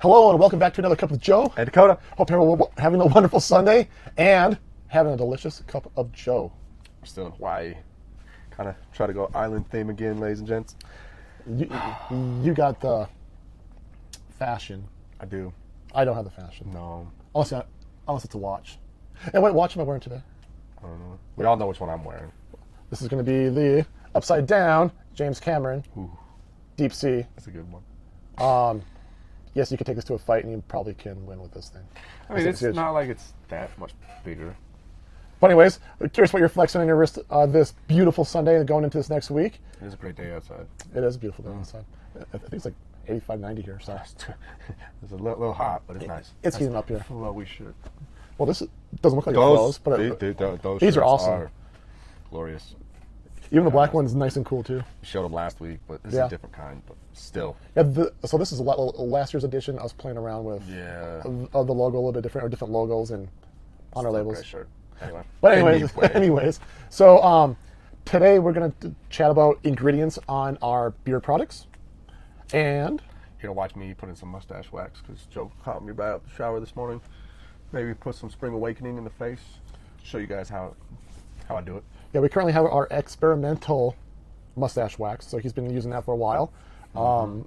Hello and welcome back to another Cup of Joe. And Dakota. Hope you're having a wonderful Sunday and having a delicious cup of Joe. We're still in Hawaii. Kind of try to go island theme again, ladies and gents. You got the fashion. I do. I don't have the fashion. No. Unless it's a watch. And what watch am I wearing today? I don't know. We all know which one I'm wearing. This is going to be the upside down James Cameron. Ooh, Deep Sea. that's a good one. Yes, you can take this to a fight and you probably can win with this thing. I mean, it's not like it's that much bigger. But anyways, I'm curious what you're flexing on your wrist this beautiful Sunday and going into this next week. It is a great day outside. It is a beautiful day outside. I think it's like 85, 90 here. So It's a little hot, but it's nice. It's heating up here. Well, we should. Well, this doesn't look like clothes, but those these are shirts awesome. Glorious. Even the black one's nice and cool too. We showed them last week, but this is a different kind. But still. Yeah. So this is last year's edition. I was playing around with the logo a little bit different, or different logos and honor labels. Great shirt. Anyway. But anyways, so today we're going to chat about ingredients on our beard products, and You're gonna watch me put in some mustache wax because Joe caught me right out the shower this morning. Maybe put some Spring Awakening in the face. Show you guys how I do it. yeah, we currently have our experimental mustache wax. So he's been using that for a while,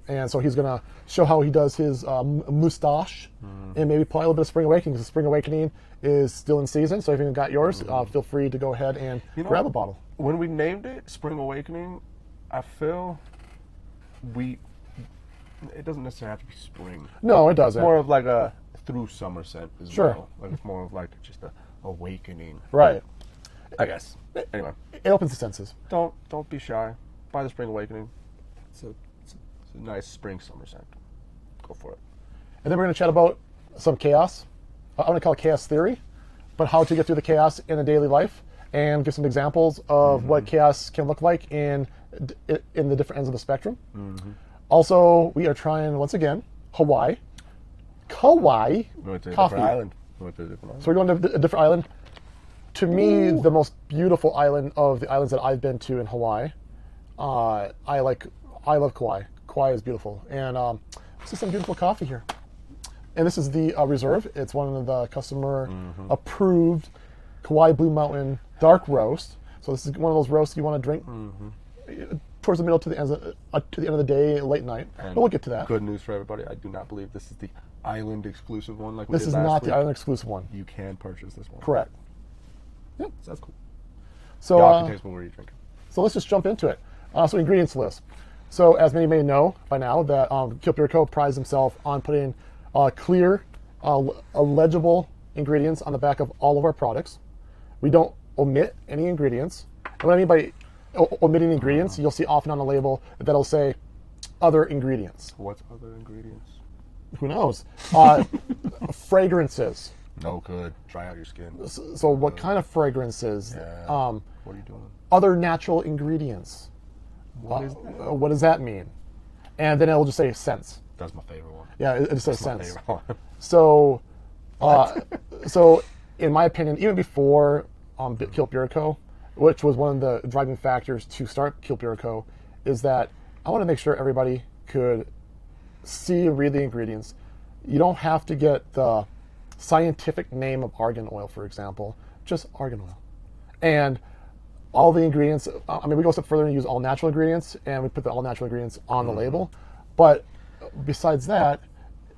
and so he's going to show how he does his mustache, and maybe apply a little bit of Spring Awakening because Spring Awakening is still in season. So if you haven't got yours, feel free to go ahead and grab a bottle. When we named it Spring Awakening, I feel it doesn't necessarily have to be spring. No, it doesn't. It's more of like a through summer scent as Sure. well. Like it's more of like just a awakening. Right. I guess. Anyway, It opens the senses. don't be shy. Buy the Spring Awakening. It's a nice spring summer scent. Go for it. And then we're going to chat about some chaos. I'm going to call it chaos theory, but how to get through the chaos in a daily life and give some examples of what chaos can look like in the different ends of the spectrum. Also, we are trying, once again, Hawaii. Kauai We went to a coffee. different island. We went to a different island. So we're going to a different island. To me, the most beautiful island of the islands that I've been to in Hawaii. I love Kauai. Kauai is beautiful. And this is some beautiful coffee here. And this is the Reserve. It's one of the customer approved Kauai Blue Mountain dark roast. So this is one of those roasts you want to drink towards the middle to the end of the day, late night. But we'll get to that. Good news for everybody. I do not believe this is the island exclusive one like we This did is last not week. the island exclusive one. You can purchase this one. Correct. Yep. So that's cool. So Y'all can taste when we're drinking. So let's just jump into it. So ingredients list. So as many may know by now that Kilt Beard Co prides himself on putting clear, legible ingredients on the back of all of our products. We don't omit any ingredients. And what I mean by omitting ingredients, you'll see often on the label that'll say other ingredients. What's other ingredients? Who knows? Fragrances. No good. Dry out your skin. So what kind of fragrances? Yeah. What are you doing? Other natural ingredients. What is that? What does that mean? And then it'll just say scents. That's my favorite one. Yeah, it says That's my scents. favorite one. So, so in my opinion, even before Kilt Beard Co, which was one of the driving factors to start Kilt Beard Co, is that I want to make sure everybody could see and read the ingredients. You don't have to get the scientific name of argan oil, for example, just argan oil. And all the ingredients, I mean, we go a step further and use all natural ingredients, and we put the all natural ingredients on the label. But besides that,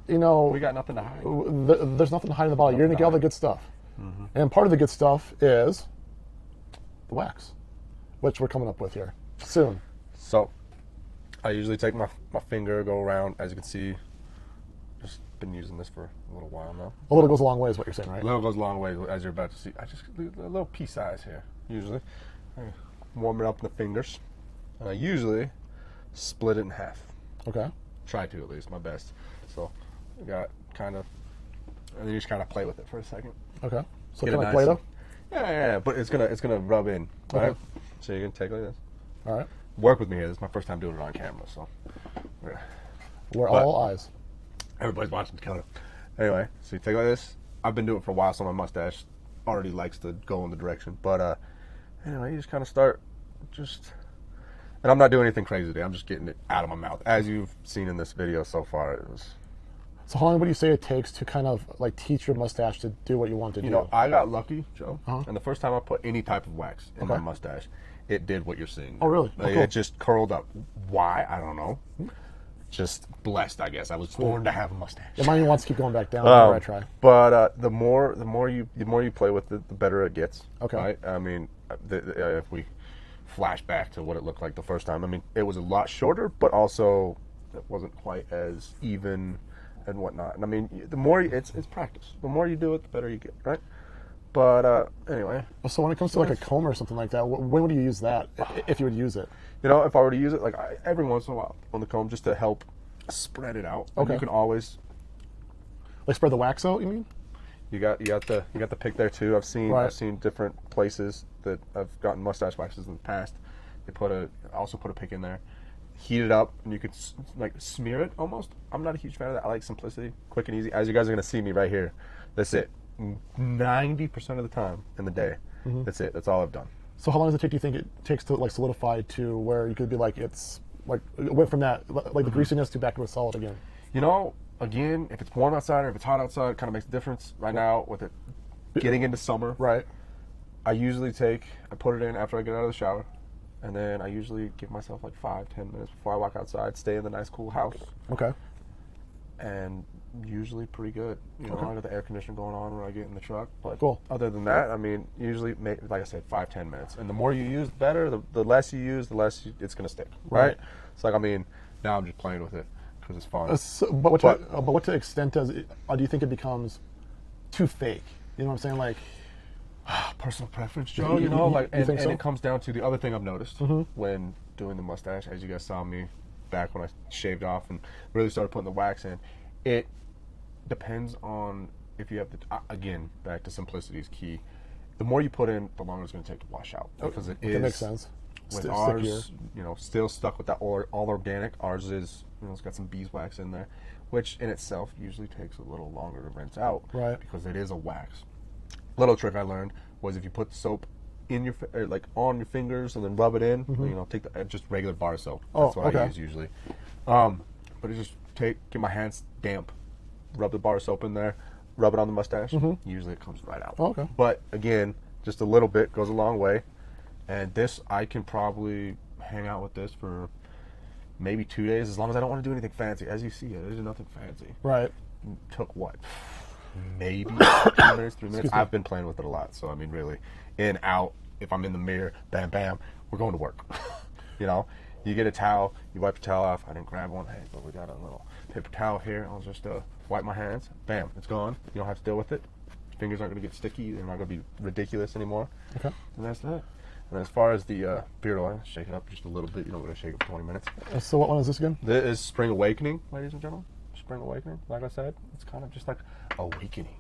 you know, We got nothing to hide. there's nothing to hide in the bottle. You're going to get all the good stuff. And part of the good stuff is the wax, which we're coming up with here soon. So, I usually take my finger, go around. As you can see, just been using this for a little while now. A little goes a long way is what you're saying, right? A little goes a long way, as you're about to see. I just leave a little pea size here, usually. I warm it up in the fingers. And I usually split it in half. Okay. Try to, at least, my best. So, I got kind of, and then you just kind of play with it for a second. Okay. So Get kind it of nice Play-Doh? Yeah, but it's gonna rub in. Okay. Right? So you can take like this. All right. Work with me here. This is my first time doing it on camera, so We're But- all eyes. everybody's watching Dakota. Anyway, so you take like this. I've been doing it for a while, so my mustache already likes to go in the direction. But anyway, you just kind of start and I'm not doing anything crazy today. I'm just getting it out of my mouth. As you've seen in this video so far, it was So how long would you say it takes to kind of like teach your mustache to do what you want to do? You know, I got lucky, Joe, and the first time I put any type of wax in my mustache, it did what you're seeing. Oh, really? Like, cool. It just curled up. Why? I don't know. Just blessed, I guess. I was born to have a mustache. Yeah, mine wants to keep going back down whenever I try. But the more you play with it, the better it gets. Okay. Right? I mean, if we flash back to what it looked like the first time, I mean, it was a lot shorter, but also it wasn't quite as even and whatnot. And I mean, the more it's practice. The more you do it, the better you get, right? But anyway. So when it comes to like a comb or something like that, when would you use that, if you would use it? You know, if I were to use it, like every once in a while on the comb, just to help spread it out. Okay. And you can always Like spread the wax out, you mean? you got the pick there too. I've seen different places that I've gotten mustache waxes in the past. They also put a pick in there, heat it up, and you could like smear it almost. I'm not a huge fan of that. I like simplicity, quick and easy. As you guys are gonna see me right here, that's it. 90% of the time in the day, that's it. That's all I've done. So how long does it take? Do you think it takes to like solidify to where you could be like it's like it went from that like the greasiness to back to a solid again? You know, again, if it's warm outside or if it's hot outside, it kind of makes a difference. Right now, with it getting into summer, Right. I put it in after I get out of the shower, and then I usually give myself like 5-10 minutes before I walk outside, stay in the nice cool house, Okay. and usually pretty good. You know, I got the air conditioner going on when I get in the truck, but Cool. other than that, I mean, usually, like I said, 5-10 minutes. And the more you use, the better. The less you use, the less it's going to stick, right? It's like, I mean, now I'm just playing with it because it's fun. But what to extent do you think it becomes too fake? You know what I'm saying? Like, Personal preference, Joe, you know, like, and so? it comes down to the other thing I've noticed when doing the mustache, as you guys saw me back when I shaved off and really started putting the wax in, it depends on if you have again, back to simplicity is key. The more you put in, the longer it's going to take to wash out, because it is. That makes sense. With ours, you know, still stuck with that all organic. Ours is, you know, it's got some beeswax in there, which in itself usually takes a little longer to rinse out, Right. because it is a wax. Little trick I learned was if you put soap in your like on your fingers and then rub it in, you know, take just regular bar soap. That's what I use usually. But it just get my hands damp, rub the bar soap in there, rub it on the mustache. Usually it comes right out. Okay. But again, just a little bit goes a long way. And this, I can probably hang out with this for maybe 2 days, as long as I don't want to do anything fancy. As you see, there's nothing fancy. Right. Took what? Maybe 2 minutes, 3 minutes. I've been playing with it a lot, so I mean, really, in, out. If I'm in the mirror, bam, bam, we're going to work. You know, you get a towel, you wipe your towel off. I didn't grab one, hey, but we got a little paper towel here. I'll just wipe my hands. Bam, it's gone. You don't have to deal with it. Your fingers aren't going to get sticky. They're not going to be ridiculous anymore. Okay. And that's that. And as far as the beard oil, shake it up just a little bit. You don't want to shake it for 20 minutes. So what one is this again? This is Spring Awakening, ladies and gentlemen. Spring Awakening, like I said, it's kind of just like awakening.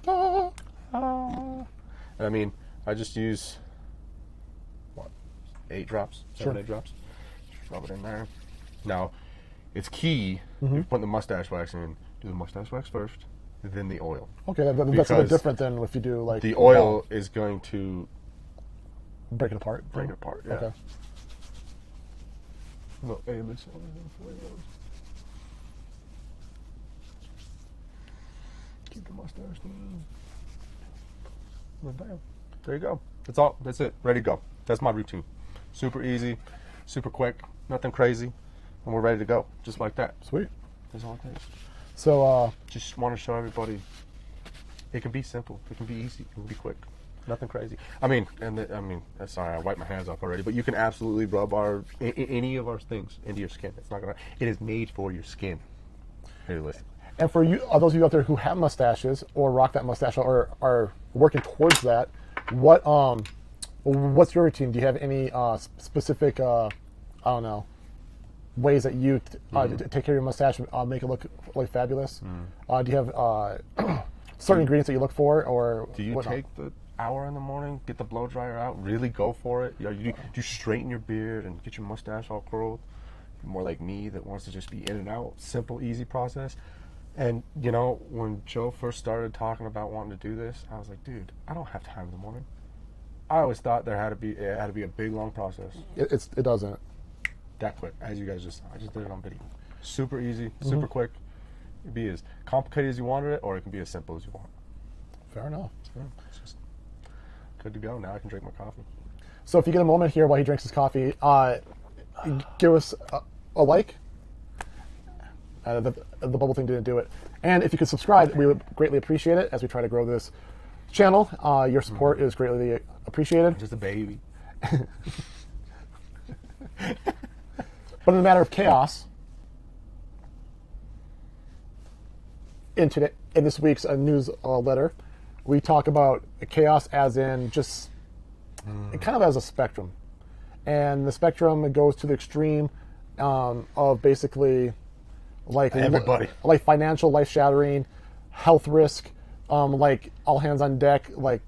And I mean, I just use, 8 drops? 7-8 drops. Just rub it in there. Now, it's key, if you're putting the mustache wax in, do the mustache wax first, then the oil. Okay, that's a bit different than if you do like... The oil is going to... break it apart? Break it apart, yeah. Okay. Little image. Keep the mustache down. Bam. There you go. That's all. That's it. Ready to go. That's my routine. Super easy, super quick, nothing crazy, and we're ready to go. Just like that. Sweet. That's all it takes. So, just want to show everybody it can be simple. It can be easy. It can be quick. Nothing crazy. I mean, sorry, I wiped my hands off already, but you can absolutely rub any of our things into your skin. It's not gonna. It is made for your skin. Here, listen. and for you, those of you out there who have mustaches or rock that mustache or are working towards that, what's your routine? Do you have any specific, I don't know, ways that you take care of your mustache and make it look like fabulous? Do you have certain ingredients that you look for, or do you take the hour in the morning, get the blow dryer out, really go for it? Do you straighten your beard and get your mustache all curled? You're more like me that wants to just be in and out, simple, easy process. And you know, when Joe first started talking about wanting to do this, I was like, dude, I don't have time in the morning. I always thought it had to be a big long process. It doesn't. That quick, as you guys just saw. I just did it on video. Super easy, super quick. It can be as complicated as you wanted it, or it can be as simple as you want. Fair enough. So it's just good to go. Now I can drink my coffee. So if you get a moment here while he drinks his coffee, give us a like. The bubble thing didn't do it. And if you could subscribe, we would greatly appreciate it as we try to grow this channel. Your support is greatly appreciated. Just a baby. But in a matter of chaos, in this week's news letter, we talk about chaos as in just kind of as a spectrum. And the spectrum goes to the extreme of basically like everybody, like financial life shattering, health risk, like all hands on deck, like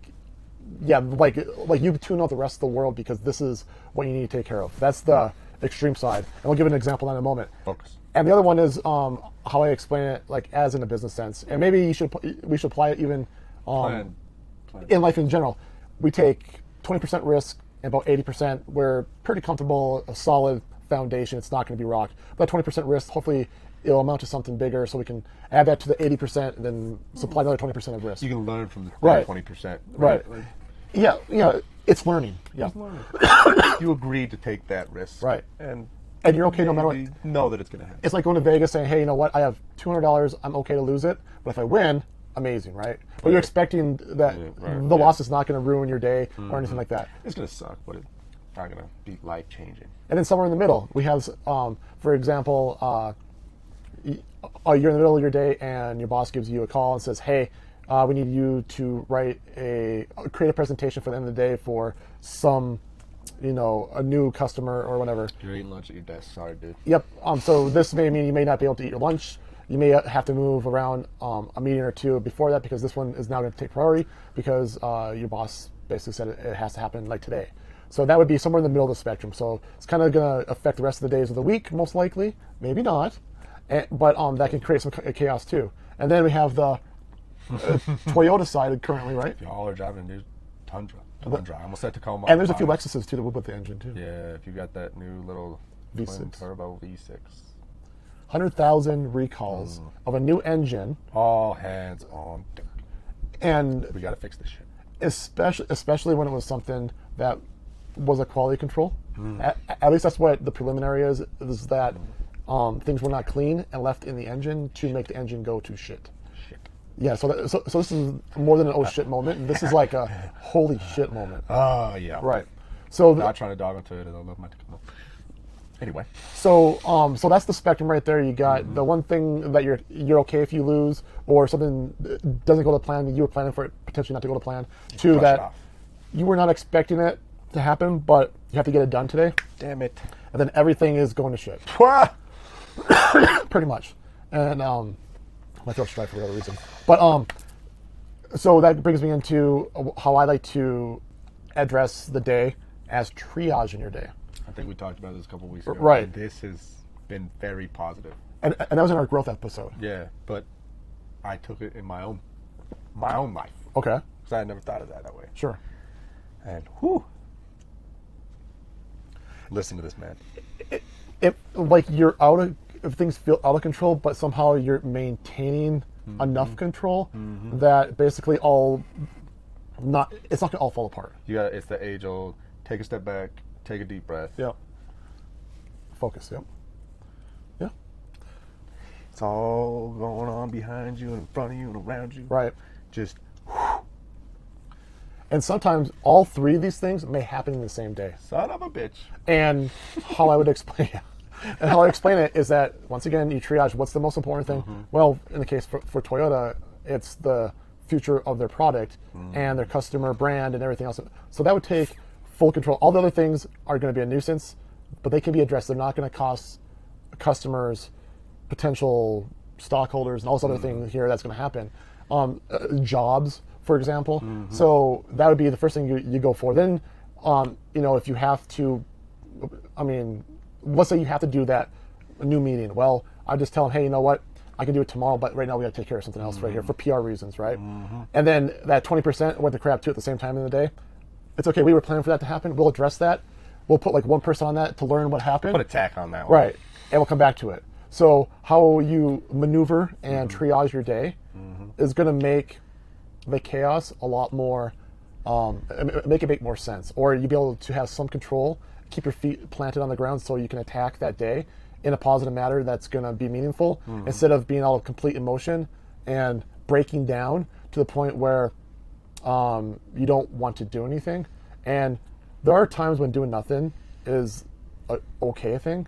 you tune out the rest of the world because this is what you need to take care of. That's the extreme side, and we'll give an example in a moment. Focus. And the other one is how I explain it, like as in a business sense, and maybe we should apply it even in life in general. We take 20% risk and about 80%. We're pretty comfortable, a solid foundation. It's not going to be rocked. But 20% risk, hopefully, it'll amount to something bigger, so we can add that to the 80% and then supply another 20% of risk. You can learn from the 20%. Right. Like, yeah, it's learning. Yeah. You agreed to take that risk. Right. And you're okay no matter what. Know that it's going to happen. It's like going to Vegas saying, hey, you know what? I have $200. I'm okay to lose it. But if I win, amazing, right? But you're expecting that the loss is not going to ruin your day or anything like that. It's going to suck, but it's not going to be life-changing. And then somewhere in the middle, we have, for example, you're in the middle of your day and your boss gives you a call and says, hey, we need you to create a presentation for the end of the day for some, a new customer or whatever. You're eating lunch at your desk. Sorry, dude. Yep. So this may mean you may not be able to eat your lunch. You may have to move around a meeting or two before that because this one is now going to take priority because your boss basically said it has to happen like today. So that would be somewhere in the middle of the spectrum. So it's kind of going to affect the rest of the days of the week, most likely. Maybe not. But that can create some chaos too. And then we have the Toyota side currently, right? Y'all are driving a new Tundra. I almost said Tacoma. And there's a few Lexuses too that will put the engine too. Yeah, if you got that new little V6 turbo V6. 100,000 recalls of a new engine. All hands on deck. And we got to fix this shit. Especially when it was something that was a quality control. At least that's what the preliminary is that things were not clean and left in the engine to make the engine go to shit. Yeah, so this is more than an oh shit moment. And this is like a holy shit moment. Oh, yeah. Right. So not trying to dog on Toyota. I love my Tacoma. Anyway. So that's the spectrum right there. You got the one thing that you're okay if you lose or something doesn't go to plan. You were planning for it potentially not to go to plan. Two, that you were not expecting it to happen, but you have to get it done today. Damn it. And then everything is going to shit. Pretty much. And my throat's dry for whatever reason. But so that brings me into how I like to address the day as triage in your day. I think we talked about this a couple weeks ago. Right. And this has been very positive. And that was in our growth episode. Yeah, but I took it in my own life. Okay. Because I had never thought of that way. Sure. And whew. Listen to this, man. Like if things feel out of control, but somehow you're maintaining enough control that basically it's not gonna all fall apart. It's the age old, take a step back, take a deep breath. Yeah. Focus, yep. Yeah. It's all going on behind you and in front of you and around you. Right. Just and sometimes all three of these things may happen in the same day. Son of a bitch. And how I would explain it is that, once again, you triage what's the most important thing. Well, in the case for Toyota, it's the future of their product and their customer brand and everything else. So that would take full control. All the other things are going to be a nuisance, but they can be addressed. They're not going to cost customers, potential stockholders, and all this other thing here that's going to happen. Jobs, for example. So that would be the first thing you go for. Then, if you have to, let's say you have to do that new meeting. Well, I just tell them, hey, you know what? I can do it tomorrow, but right now we got to take care of something else right here for PR reasons, right? And then that 20% went to crap too at the same time in the day. It's okay. We were planning for that to happen. We'll address that. We'll put like one person on that to learn what happened. Put a tack on that one. Right. And we'll come back to it. So how you maneuver and triage your day is going to make the chaos a lot more, make it make more sense. Or you'll be able to have some control, keep your feet planted on the ground so you can attack that day in a positive manner that's going to be meaningful, instead of being all complete emotion and breaking down to the point where you don't want to do anything. And there are times when doing nothing is an okay thing.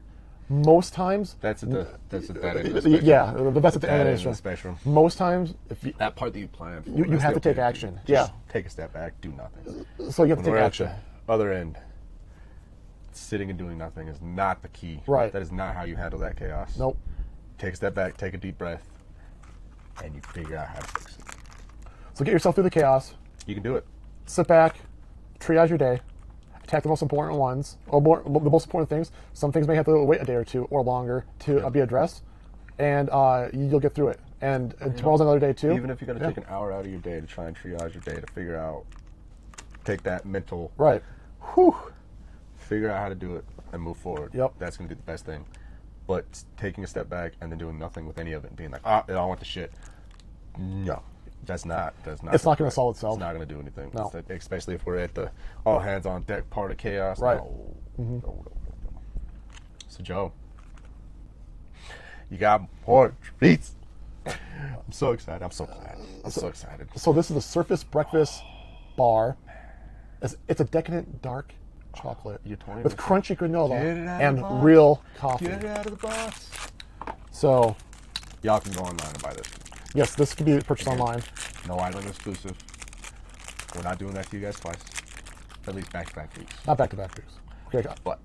Most times, that's at the end of the spectrum. Yeah, that's at the end of the spectrum. Most times, if you, that part that you plan for, you have to take action. Just take a step back, do nothing. So you have to take We're action. at the other end. Sitting and doing nothing is not the key. Right. That is not how you handle that chaos. Nope. Take a step back, take a deep breath, and you figure out how to fix it. So get yourself through the chaos. You can do it. Sit back, triage your day, attack the most important ones, or the most important things. Some things may have to wait a day or two or longer to be addressed, and you'll get through it. And tomorrow's another day too. Even if you got to take an hour out of your day to try and triage your day to figure out, take that mental, right, figure out how to do it and move forward. Yep. That's going to be the best thing. But taking a step back and then doing nothing with any of it and being like, it all went to shit. No. That's not. It's not going to solve itself. It's not going to do anything. No. Especially if we're at the all hands on deck part of chaos. Right. No. So Joe, you got more treats. I'm so excited. I'm so glad. I'm so excited. So this is the Surface Breakfast Bar. It's a decadent dark chocolate with crunchy granola and real coffee. Get it out of the box. So y'all can go online and buy this. Yes, this can be purchased online. No island exclusive. We're not doing that to you guys twice. At least back-to-back weeks. Not back-to-back weeks. Okay, but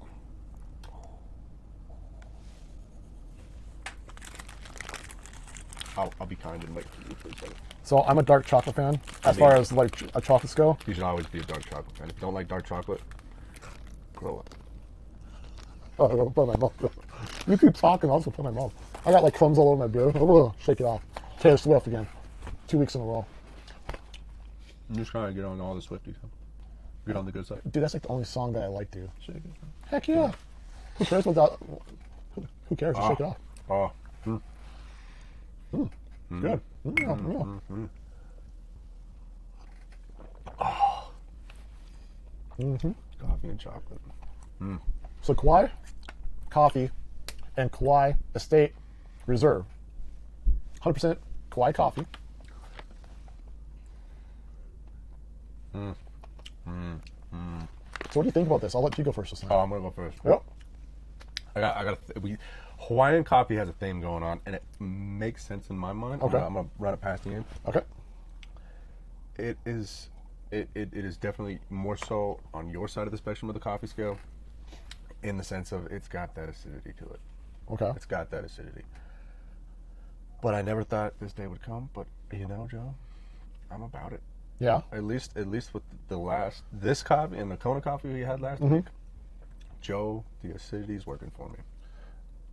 I'll be kind and wait for you, please, brother. So I'm a dark chocolate fan. As far as like chocolates go, you should always be a dark chocolate fan. If you don't like dark chocolate, grow up. Oh, I'm gonna put my mouth. You keep talking, I'll also put my mouth. I got like crumbs all over my beard. Oh, shake it off. Taylor Swift again. 2 weeks in a row. I'm just trying to get on all the Swifties. Get on the good side. Dude, that's like the only song that I like, dude. Shake it. Heck yeah. Who cares without? Who cares? Just shake it off. Oh. Good. Coffee and chocolate. So Kauai coffee and Kauai Estate Reserve. 100% Kauai coffee. So what do you think about this? I'll let you go first this time. Oh, I'm gonna go first. Yep. Hawaiian coffee has a theme going on, and it makes sense in my mind. Okay. I'm gonna run it past you. Okay. It is definitely more so on your side of the spectrum of the coffee scale, in the sense of it's got that acidity to it. Okay. It's got that acidity. But I never thought this day would come. But you know, Joe, I'm about it. Yeah. At least with this coffee and the Kona coffee we had last week, Joe, the acidity is working for me.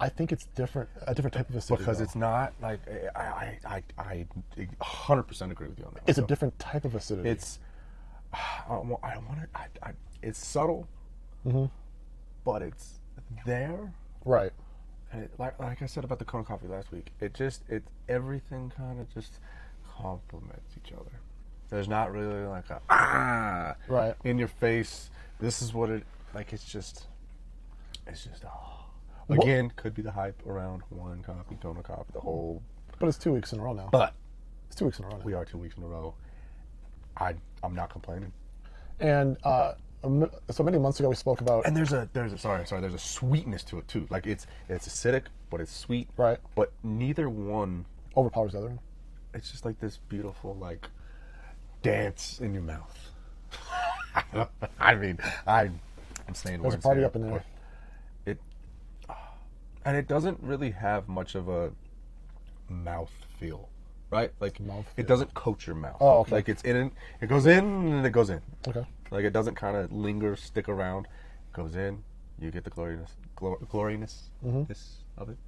I think it's different, a different type of acidity. Because it's not like I 100% agree with you on that. It's a different type of acidity. It's it's subtle, but it's there. Right. And like I said about the Kona coffee last week, everything kind of just complements each other. There's not really like a right in your face. This is what it like. It's just again, could be the hype around Hawaiian coffee, Kona coffee, the whole. But it's 2 weeks in a row now. But it's 2 weeks in a row now. We are 2 weeks in a row. I'm not complaining. And so many months ago we spoke about. And there's a sweetness to it too. Like it's acidic, but it's sweet. Right. But neither one overpowers the other. It's just like this beautiful like dance in your mouth. I mean, I'm saying there's a party up in there. And it doesn't really have much of a mouth feel, right? Like it doesn't coat your mouth. Oh, okay. Like it's in, it goes in and it goes in. Okay. Like it doesn't kind of linger, stick around. It goes in, you get the gloriness of it.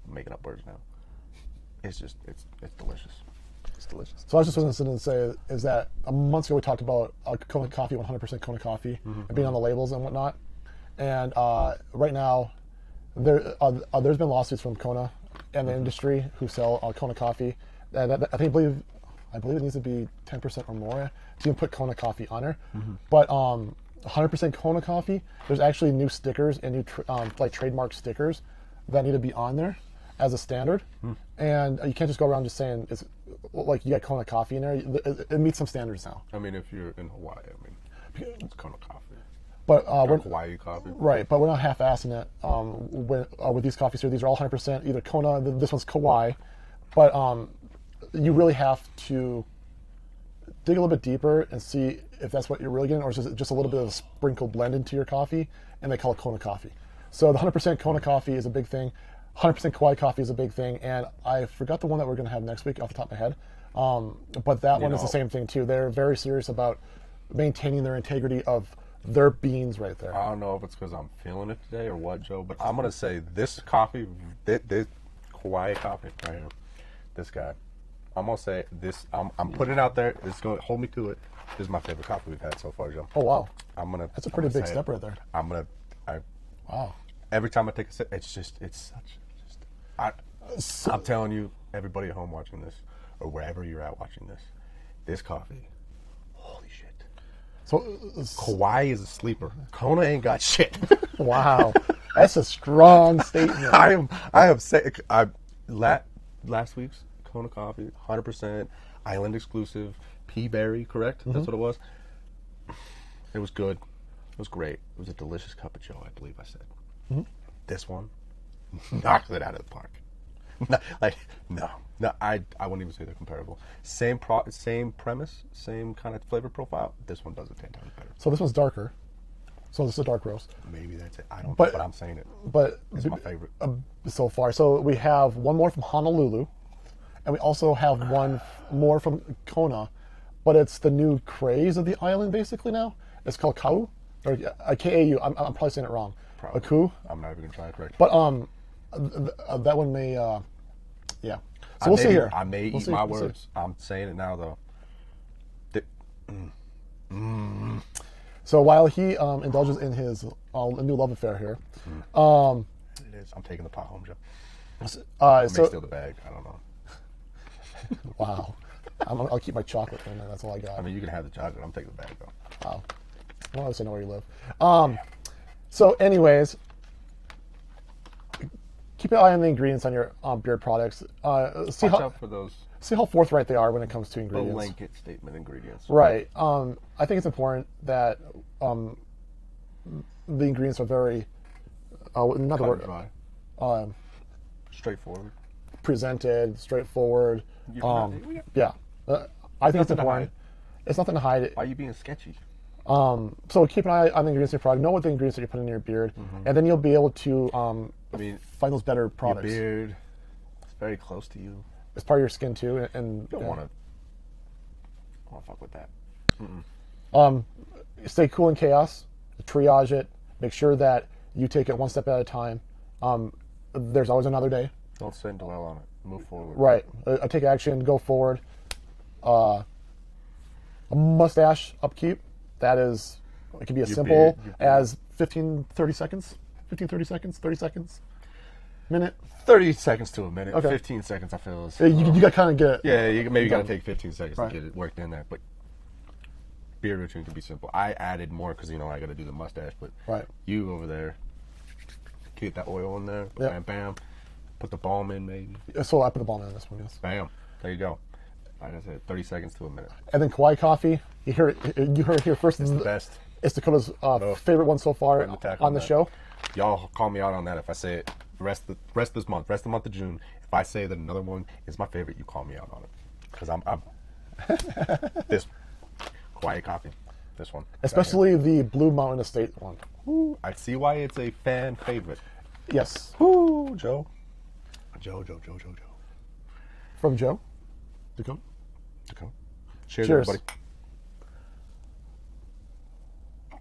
I'm making up words now. It's just, it's delicious. It's delicious. So I was just going to say is that months ago we talked about Kona coffee, 100% Kona coffee, and being on the labels and whatnot. And right now, there's been lawsuits from Kona in the industry who sell Kona coffee. I believe it needs to be 10% or more to even put Kona coffee on there. But 100% Kona coffee, there's actually new stickers and new like trademark stickers that need to be on there as a standard. And you can't just go around just saying it's like you got Kona coffee in there. It meets some standards now. I mean, if you're in Hawaii, I mean, it's Kona coffee. But we're Hawaii coffee. Right, but we're not half-assing it with these coffees here. These are all 100% either Kona, this one's Kauai. But you really have to dig a little bit deeper and see if that's what you're really getting, or is it just a little bit of a sprinkle blend into your coffee, and they call it Kona coffee. So the 100% Kona coffee is a big thing. 100% Kauai coffee is a big thing, and I forgot the one that we're going to have next week off the top of my head. But that one is the same thing too. They're very serious about maintaining their integrity of their beans right there. I don't know if it's because I'm feeling it today or what, Joe, but I'm going to say this coffee, this Kauai coffee right here, this guy, I'm going to say this, I'm putting it out there. It's going to hold me to it. This is my favorite coffee we've had so far, Joe. Oh, wow. That's a pretty big step right there. Wow. Every time I take a sip, I'm telling you, everybody at home watching this, or wherever you're at watching this coffee, holy shit. So Kauai is a sleeper. Kona ain't got shit. Wow, that's a strong statement. I have said last week's Kona coffee, 100% island exclusive, pea berry, correct? That's what it was. It was good. It was great. It was a delicious cup of joe, I believe I said. This one knocks it out of the park. No, I wouldn't even say they're comparable. Same premise, same kind of flavor profile. This one does it 10 times better. So this one's darker. So this is a dark roast. Maybe that's it. I don't know, but I'm saying it. But it's my favorite so far. So we have one more from Honolulu, and we also have one more from Kona, but it's the new craze of the island basically now. It's called Kau, or K-A-U. I'm probably saying it wrong. Probably. Aku. I'm not even gonna try to correct. But that one may, yeah. So we'll see here. I may eat my words. I'm saying it now though. So while he indulges in his new love affair here, it is. I'm taking the pot home, Joe. I may steal the bag. I don't know. Wow. I'll keep my chocolate in there. That's all I got. I mean, you can have the chocolate. I'm taking the bag though. Wow. Well, at least I know where you live. So, anyways, keep an eye on the ingredients on your beard products. Watch out for those. See how forthright they are when it comes to ingredients. The blanket statement ingredients. Right. I think it's important that the ingredients are very, not the word, dry. Straightforward. Presented, straightforward. Yeah. I think it's important. It's nothing to hide. Why are you being sketchy? So keep an eye on the ingredients of your product. Know what the ingredients that you're putting in your beard, and then you'll be able to find those better products. Your beard is very close to you. It's part of your skin too, and you don't want to fuck with that. Stay cool in chaos. Triage it. Make sure that you take it one step at a time. There's always another day. Don't sit and dwell on it. Move forward. Right. Take action. Go forward. A mustache upkeep. That is, it can be as simple as 15, 30 seconds. 15, 30 seconds, 30 seconds, minute. 30 seconds to a minute. Okay. 15 seconds, I feel. Is, you got to kind of get it. Yeah, you got to take 15 seconds to get it worked in there. But beard routine can be simple. I added more because, I got to do the mustache. But you over there, get that oil in there. Yep. Bam, bam. Put the balm in, maybe. So I put the balm in this one, yes. Bam. There you go. Like I said, 30 seconds to a minute. And then Kauai coffee. You heard it here first. It's the best. It's Dakota's favorite one so far on the show. Y'all call me out on that if I say it. Rest of the month of June. If I say that another one is my favorite, you call me out on it. Because I'm this Kauai coffee. This one. Especially the Blue Mountain Estate one. Ooh, I see why it's a fan favorite. Yes. Ooh, Joe. Joe. From Joe. Dakota. Cheers, everybody.